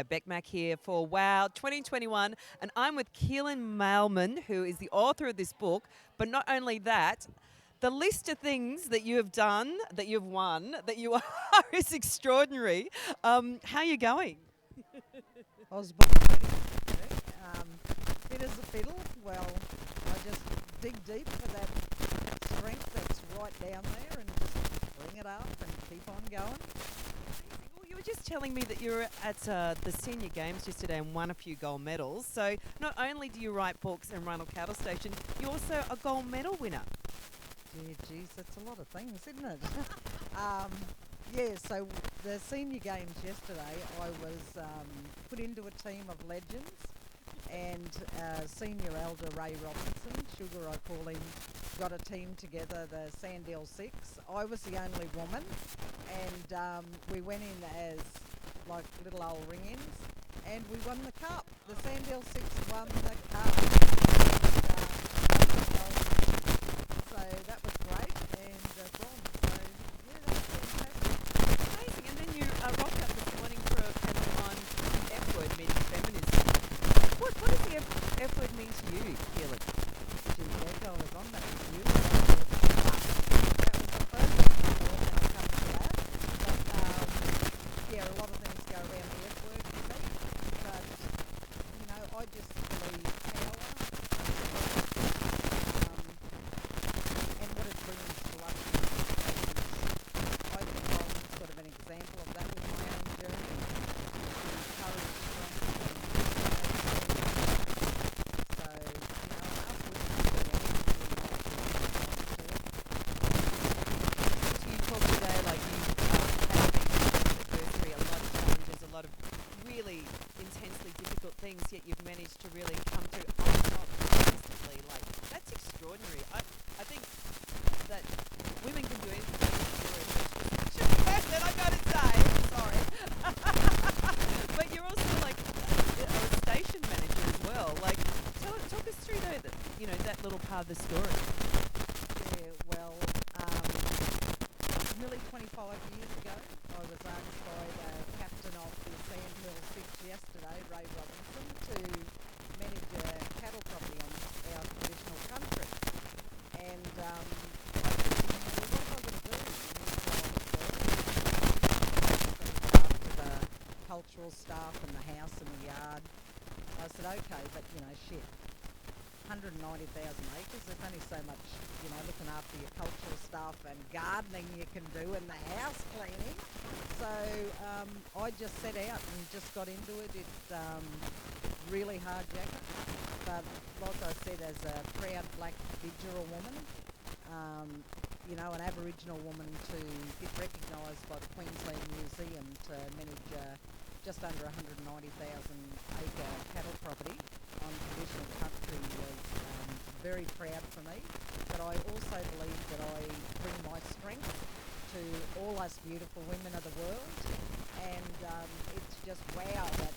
Beck Mac here for Wow 2021, and I'm with Keelen Mailman, who is the author of this book. But not only that, the list of things that you have done, that you've won, that you are is extraordinary. How are you going? I was born ready to fit as a fiddle. Well, I just dig deep for that strength that's right down there and just bring it up and keep on going. Well, you were just telling me that you were at the senior games yesterday and won a few gold medals. So not only do you write books and run a cattle station, you're also a gold medal winner. Yeah, geez, that's a lot of things, isn't it? So the senior games yesterday, I was put into a team of legends, and senior elder Ray Robinson, Sugar I call him, got a team together, the Sandhill Six. I was the only woman, and we went in as like little old ring-ins, and we won the cup. The Sandhill Six won the cup. So that was great, and bronze. So yeah, that was fantastic. Amazing. And then you rocked up this morning for a panel on the F word, meaning feminism. What does the F word mean to you, Keelan? Gee, Beck, I was on that with you. That was the first time I thought when I come to that. But yeah, a lot of things go around the F word for me. But I just believe power. And what it brings to us is, I think I'm sort of an example of that with my own journey. Courage, strength, and so, us women can do anything we want to. So you talked today like you had been through a lot of challenges, a lot of really intensely difficult things, yet you've managed to really come to on top consistently. Like, that's extraordinary. I think that women can do anything they want to do. That I gotta say, sorry. But you're also like a station manager as well. Like, talk us through that little part of the story. Yeah, well, nearly 25 years ago, I was asked by the captain of the Sandhill Six yesterday, Ray Robinson, to manage a cattle property on our traditional country. And I said to him, well, what am I going to do? And he said, after the cultural stuff and the house and the yard. I said, okay, but shit. 190,000 acres, there's only so much, looking after your cultural stuff and gardening you can do and the house cleaning. So I just set out and just got into it. It's really hard jacket, but like I said, as a proud black Bidjara woman, an Aboriginal woman to get recognised by the Queensland Museum to manage just under 190,000 acre cattle property on traditional country was very proud for me. But I also believe that I bring my strength to all us beautiful women of the world, and it's just wow that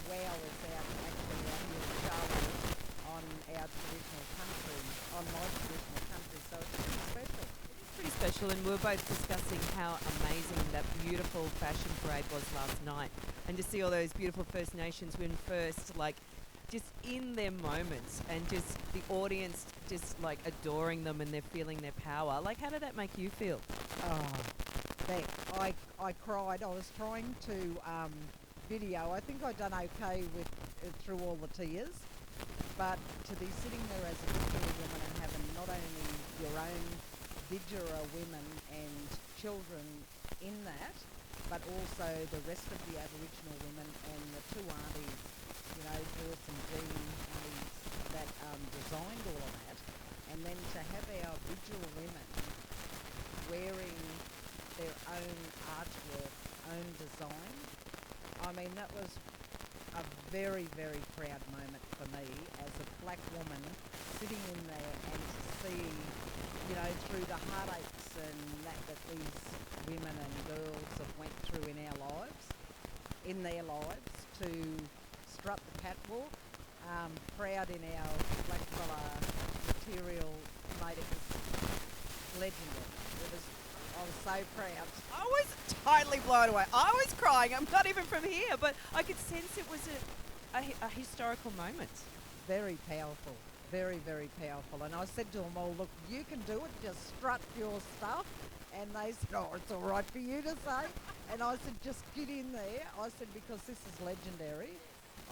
wow is out actually out here in Charleville on our traditional country, on my traditional country, so it's pretty special. Pretty special, and we were both discussing how amazing that beautiful fashion parade was last night, and to see all those beautiful First Nations women first, like just in their moments, and just the audience just like adoring them, and they're feeling their power. Like, how did that make you feel? Oh, Beck, I cried. I was trying to video. I think I'd done okay with through all the tears, but to be sitting there as a Bidjara woman and having not only your own Bidjara women and children in that, but also the rest of the Aboriginal women and the two aunties, Joyce and Jean aunties that designed all of that, and then to have our Bidjara women wearing their own artwork, own design, I mean, that was a very, very proud moment for me as a black woman sitting in there and to see, through the heartaches and that these women and girls have went through in their lives, to strut the catwalk, proud in our blackfella material, mate, it was legendary. It was I was so proud. I was totally blown away. I was crying. I'm not even from here, but I could sense it was a historical moment. Very powerful. Very, very powerful. And I said to them all, look, you can do it, just strut your stuff. And they said, oh, it's all right for you to say. And I said, just get in there. I said, because this is legendary.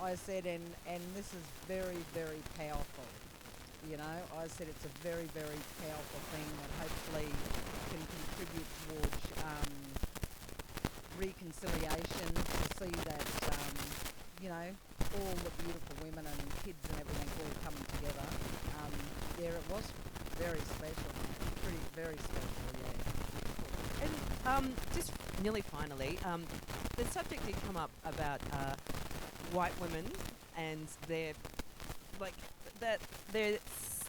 I said, and this is very, very powerful. You know, I said it's a very, very powerful thing that hopefully can contribute towards reconciliation, to see that, you know, all the beautiful women and kids and everything all coming together. Yeah, it was very special, pretty very special, yeah. And just nearly finally, the subject did come up about white women and their, like, that there's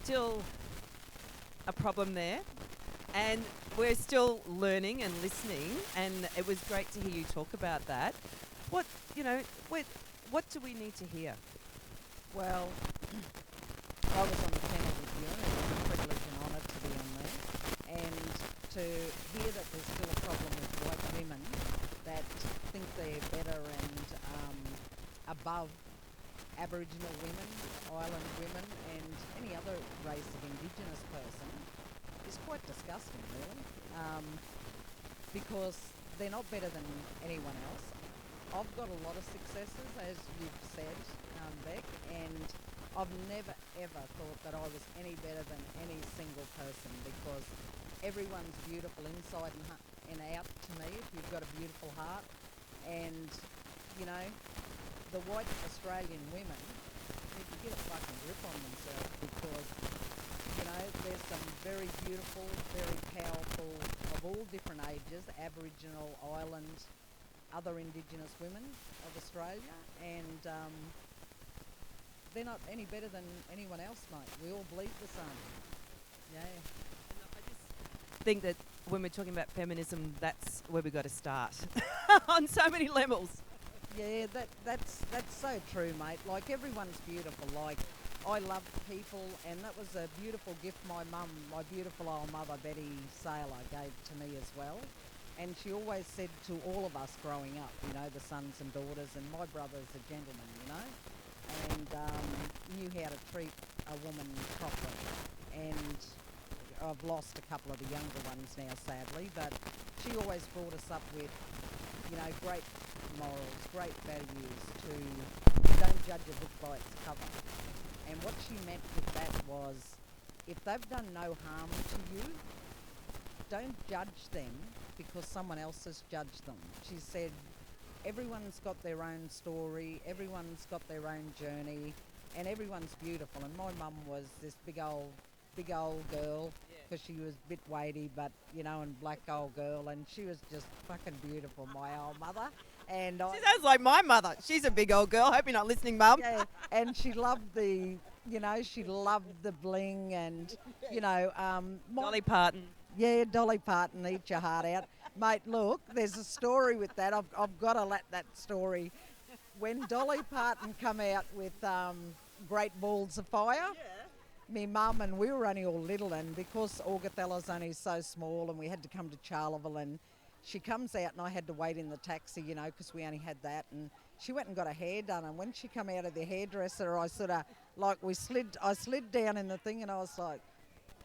still a problem there. And we're still learning and listening, and it was great to hear you talk about that. What do we need to hear? Well, I was on the panel with you, and it was a privilege and honour to be on there. And to hear that there's still a problem with white women that think they're better and above Aboriginal women, island women, and any other race of Indigenous person is quite disgusting, really, because they're not better than anyone else. I've got a lot of successes, as you've said, Beck, and I've never ever thought that I was any better than any single person, because everyone's beautiful inside and out to me if you've got a beautiful heart. And, you know, the white Australian women need to get a fucking grip on themselves, because, you know, there's some very beautiful, very powerful, of all different ages, Aboriginal, island, other Indigenous women of Australia, and they're not any better than anyone else, mate. We all bleed the same. Yeah. I just think that when we're talking about feminism, that's where we've got to start on so many levels. Yeah, that's so true, mate. Like, everyone's beautiful. Like, I love people, and that was a beautiful gift my mum, my beautiful old mother, Betty Saylor, gave to me as well. And she always said to all of us growing up, you know, the sons and daughters, and my brother's a gentleman, you know, and knew how to treat a woman properly. And I've lost a couple of the younger ones now, sadly, but she always brought us up with, you know, great morals, great values, to don't judge a book by its cover. And what she meant with that was, if they've done no harm to you, don't judge them because someone else has judged them. She said, everyone's got their own story, everyone's got their own journey, and everyone's beautiful. And my mum was this big old girl, because she was a bit weighty, but, you know, and black old girl, and she was just fucking beautiful, my old mother. And She sounds like my mother. She's a big old girl. Hope you're not listening, Mum. yeah, and she loved the, you know, she loved the bling, and, you know, Dolly Parton. yeah, Dolly Parton, eat your heart out. Mate, look, there's a story with that. I've got to let that story. When Dolly Parton come out with Great Balls of Fire, me mum, and we were only all little, and because Augathella's only so small and we had to come to Charleville, and she comes out and I had to wait in the taxi, you know, because we only had that, and she went and got her hair done, and when she come out of the hairdresser, I sort of, like, I slid down in the thing, and I was like,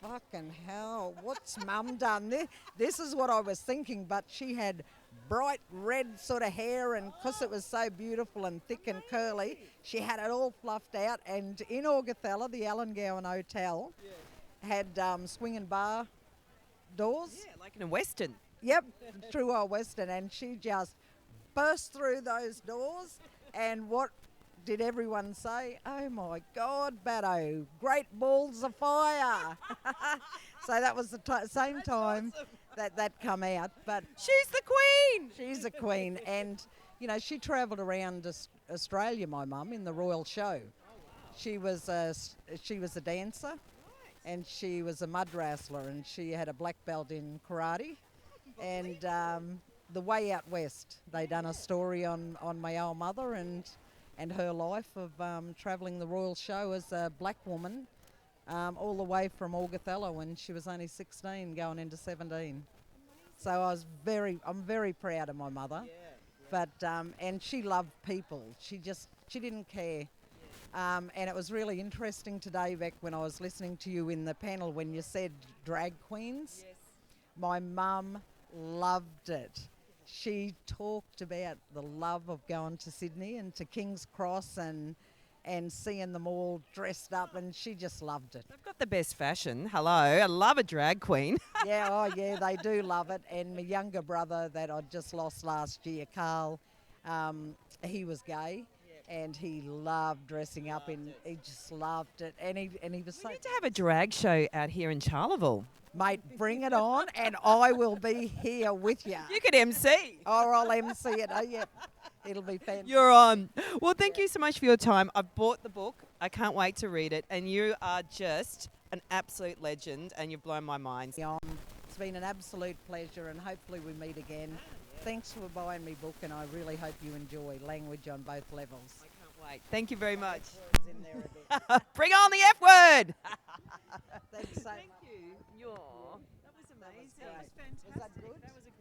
fucking hell, what's mum done? This is what I was thinking, but she had bright red sort of hair, and because it was so beautiful and thick and curly, she had it all fluffed out. And in Augathella, the Allengowan Hotel had swinging bar doors. Yeah, like in a Western. Yep, true old Western, and she just burst through those doors, and what did everyone say? Oh my God, Batto, great balls of fire. So that was the same time awesome. that come out. But She's the queen. she's a queen, and, you know, she travelled around Australia, my mum, in the Royal Show. She was a dancer, and she was a mud wrestler, and she had a black belt in karate. And the Way Out West, they done a story on my old mother and her life of travelling the Royal Show as a black woman, all the way from Augathella when she was only 16 going into 17. So I'm very proud of my mother. But and she loved people. She didn't care. And it was really interesting today, Beck, when I was listening to you in the panel when you said drag queens. Yes. My mum loved it. She talked about the love of going to Sydney and to King's Cross and seeing them all dressed up, and she just loved it. They've got the best fashion. Hello. I love a drag queen. Yeah, oh yeah, they do love it. And my younger brother that I just lost last year, Carl, he was gay. And he loved dressing up he just loved it. And he was We need to have a drag show out here in Charleville. mate, bring it on and I will be here with you. You could MC. Or I'll MC it. Oh, yeah. It'll be fantastic. You're on. Well, thank you so much for your time. I've bought the book. I can't wait to read it. And you are just an absolute legend and you've blown my mind. It's been an absolute pleasure and hopefully we meet again. Thanks for buying me book and I really hope you enjoy language on both levels. I can't wait. Thank you very much. Words in there a bit. Bring on the F word. Thanks so Thank much. you. That was amazing. That was great. fantastic. Was that good? That was a